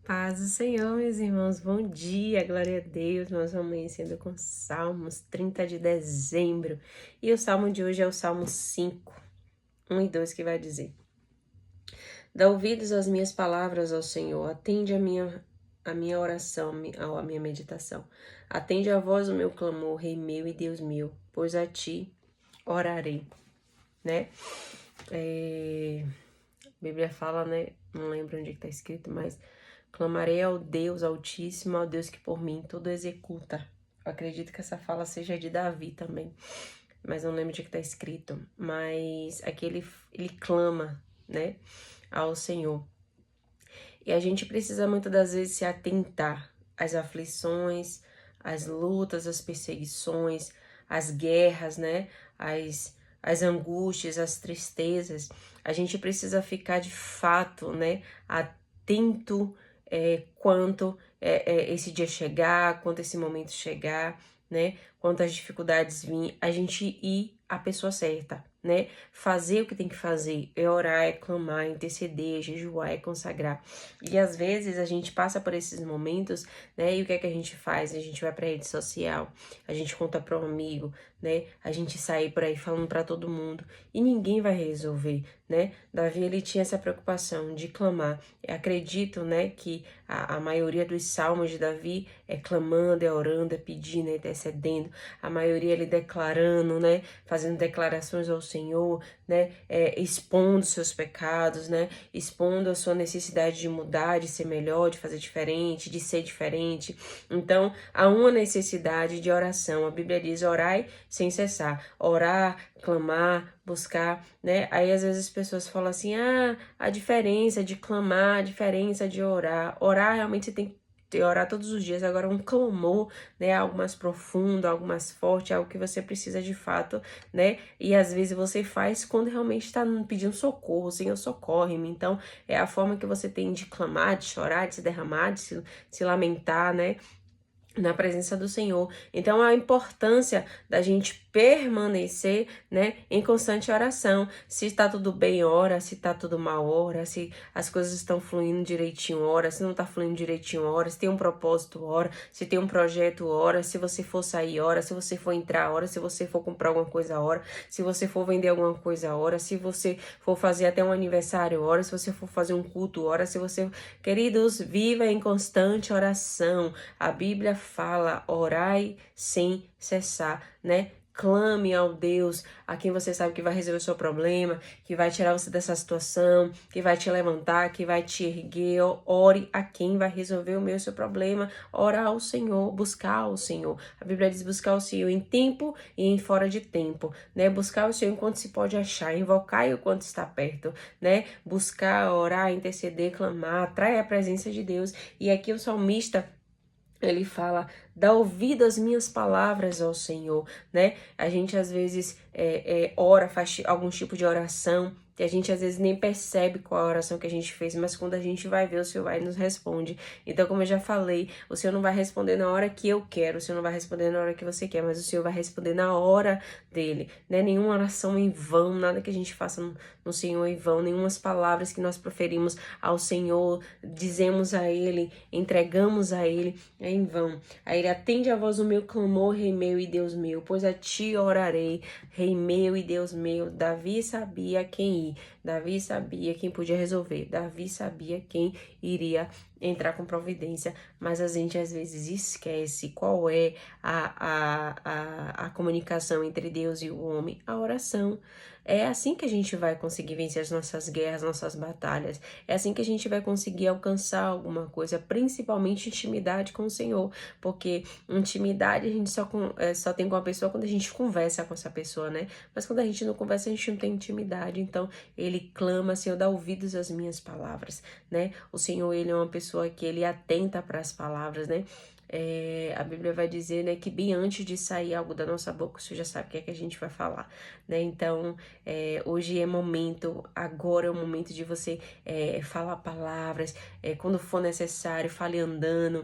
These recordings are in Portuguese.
Paz do Senhor, meus irmãos, bom dia, glória a Deus. Nós vamos amanhecendo com Salmos 30 de dezembro. E o salmo de hoje é o Salmo 5, 1 e 2, que vai dizer: Dá ouvidos às minhas palavras, ó Senhor, atende a minha oração, a minha meditação. Atende a voz do meu clamor, Rei meu e Deus meu, pois a Ti orarei, né? A Bíblia fala, né? Não lembro onde está escrito, mas clamarei ao Deus Altíssimo, ao Deus que por mim tudo executa. Eu acredito que essa fala seja de Davi também, mas não lembro de que está escrito. Mas aqui ele clama, né, ao Senhor. E a gente precisa muitas das vezes se atentar às aflições, às lutas, às perseguições, às guerras, né, às angústias, às tristezas. A gente precisa ficar de fato, né, atento quanto esse dia chegar, quanto esse momento chegar, né? Quanto as dificuldades virem, a gente ir à pessoa certa, né? Fazer o que tem que fazer, é orar, é clamar, é interceder, é jejuar, é consagrar. E às vezes a gente passa por esses momentos, né? E o que é que a gente faz? A gente vai pra rede social, a gente conta para um amigo, né? A gente sai por aí falando para todo mundo e ninguém vai resolver, né? Davi, ele tinha essa preocupação de clamar. Eu acredito, né, que a maioria dos salmos de Davi é clamando, é orando, é pedindo, é intercedendo. A maioria ele declarando, né, fazendo declarações ao Senhor, né, expondo seus pecados, né, expondo a sua necessidade de mudar, de ser melhor, de fazer diferente, de ser diferente. Então, há uma necessidade de oração. A Bíblia diz: orai sem cessar. Orar, clamar, buscar, né? Aí às vezes as pessoas falam assim: a diferença de clamar, a diferença de orar. Orar realmente você tem que orar todos os dias. Agora, um clamor, né? Algo mais profundo, algo mais forte, algo que você precisa de fato, né? E às vezes você faz quando realmente está pedindo socorro, Senhor, socorre-me. Então, é a forma que você tem de clamar, de chorar, de se derramar, de se lamentar, né, na presença do Senhor. Então, a importância da gente permanecer, né, em constante oração. Se está tudo bem, ora. Se está tudo mal, ora. Se as coisas estão fluindo direitinho, ora. Se não está fluindo direitinho, ora. Se tem um propósito, ora. Se tem um projeto, ora. Se você for sair, ora. Se você for entrar, ora. Se você for comprar alguma coisa, ora. Se você for vender alguma coisa, ora. Se você for fazer até um aniversário, ora. Se você for fazer um culto, ora. Se você... Queridos, viva em constante oração. A Bíblia fala: orai sem cessar, né? Clame ao Deus a quem você sabe que vai resolver o seu problema, que vai tirar você dessa situação, que vai te levantar, que vai te erguer. Ore a quem vai resolver o seu problema. Orar ao Senhor, buscar o Senhor. A Bíblia diz: buscar o Senhor em tempo e em fora de tempo, né? Buscar o Senhor enquanto se pode achar, invocar-o quando está perto, né? Buscar, orar, interceder, clamar, atrai a presença de Deus. E aqui o salmista, ele fala: dá ouvido às minhas palavras, ó Senhor, né? A gente às vezes ora, faz algum tipo de oração, que a gente às vezes nem percebe qual a oração que a gente fez, mas quando a gente vai ver, o Senhor vai e nos responde. Então, como eu já falei, o Senhor não vai responder na hora que eu quero, o Senhor não vai responder na hora que você quer, mas o Senhor vai responder na hora dele, né? Nenhuma oração em vão, nada que a gente faça no Senhor em vão, nenhumas palavras que nós proferimos ao Senhor, dizemos a Ele, entregamos a Ele, em vão. Aí ele: atende a voz do meu clamor, Rei meu e Deus meu, pois a Ti orarei, Rei meu e Deus meu. Davi sabia quem ir, Davi sabia quem podia resolver, Davi sabia quem iria entrar com providência, mas a gente às vezes esquece qual é a comunicação entre Deus e o homem: a oração. É assim que a gente vai conseguir vencer as nossas guerras, nossas batalhas. É assim que a gente vai conseguir alcançar alguma coisa, principalmente intimidade com o Senhor, porque intimidade a gente só tem com a pessoa quando a gente conversa com essa pessoa, né? Mas quando a gente não conversa, a gente não tem intimidade. Então, ele clama: Senhor, dá ouvidos às minhas palavras, né? O Senhor, ele é uma pessoa que ele atenta para as palavras, né? A Bíblia vai dizer, né, que bem antes de sair algo da nossa boca, você já sabe o que é que a gente vai falar, né? Então, hoje é momento, agora é o momento de você falar palavras, quando for necessário, fale andando,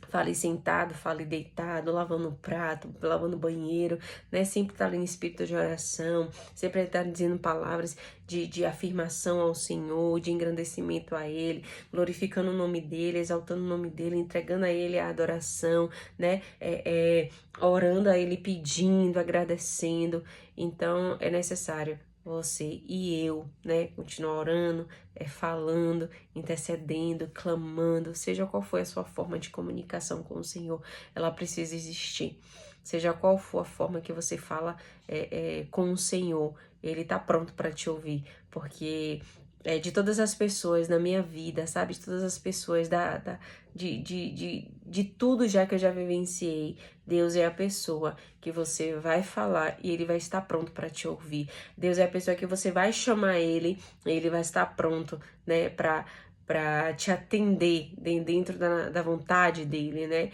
Fale sentado, fale deitado, lavando o prato, lavando o banheiro, né? Sempre estar em espírito de oração, sempre estar dizendo palavras de afirmação ao Senhor, de engrandecimento a Ele, glorificando o nome dEle, exaltando o nome dEle, entregando a Ele a adoração, né? Orando a Ele, pedindo, agradecendo. Então, é necessário você e eu, né? Continuar orando, falando, intercedendo, clamando, seja qual for a sua forma de comunicação com o Senhor, ela precisa existir. Seja qual for a forma que você fala com o Senhor, Ele tá pronto para te ouvir, porque de todas as pessoas na minha vida, sabe? De todas as pessoas de tudo já que eu já vivenciei, Deus é a pessoa que você vai falar e Ele vai estar pronto para te ouvir. Deus é a pessoa que você vai chamar Ele e Ele vai estar pronto, né, para te atender dentro da vontade dele, né?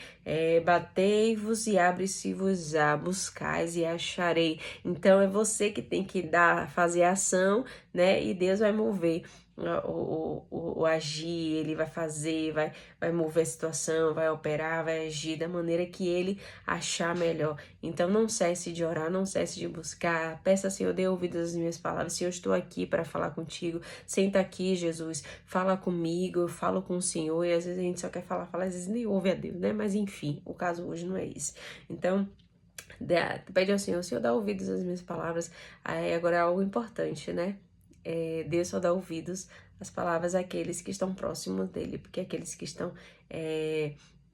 Batei-vos e abre-se-vos-á, buscais e acharei. Então é você que tem que fazer a ação, né? E Deus vai mover o agir, ele vai fazer, vai mover a situação, vai operar, vai agir da maneira que ele achar melhor. Então não cesse de orar, não cesse de buscar, peça, Senhor, dê ouvidos às minhas palavras. Senhor, eu estou aqui para falar contigo, senta aqui, Jesus, fala comigo, eu falo com o Senhor, e às vezes a gente só quer falar, às vezes nem ouve a Deus, né? Mas enfim, o caso hoje não é esse. Então, pede ao Senhor, Senhor, dá ouvidos às minhas palavras. Aí agora é algo importante, né? Deus só dá ouvidos às palavras àqueles que estão próximos dele, porque aqueles que estão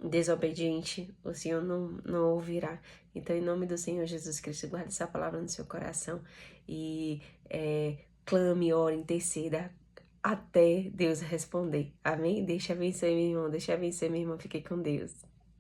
desobedientes, o Senhor não ouvirá. Então, em nome do Senhor Jesus Cristo, guarde essa palavra no seu coração e clame, ore, interceda até Deus responder. Amém? Deixa vencer, meu irmão, deixa vencer, minha irmã. Fique com Deus.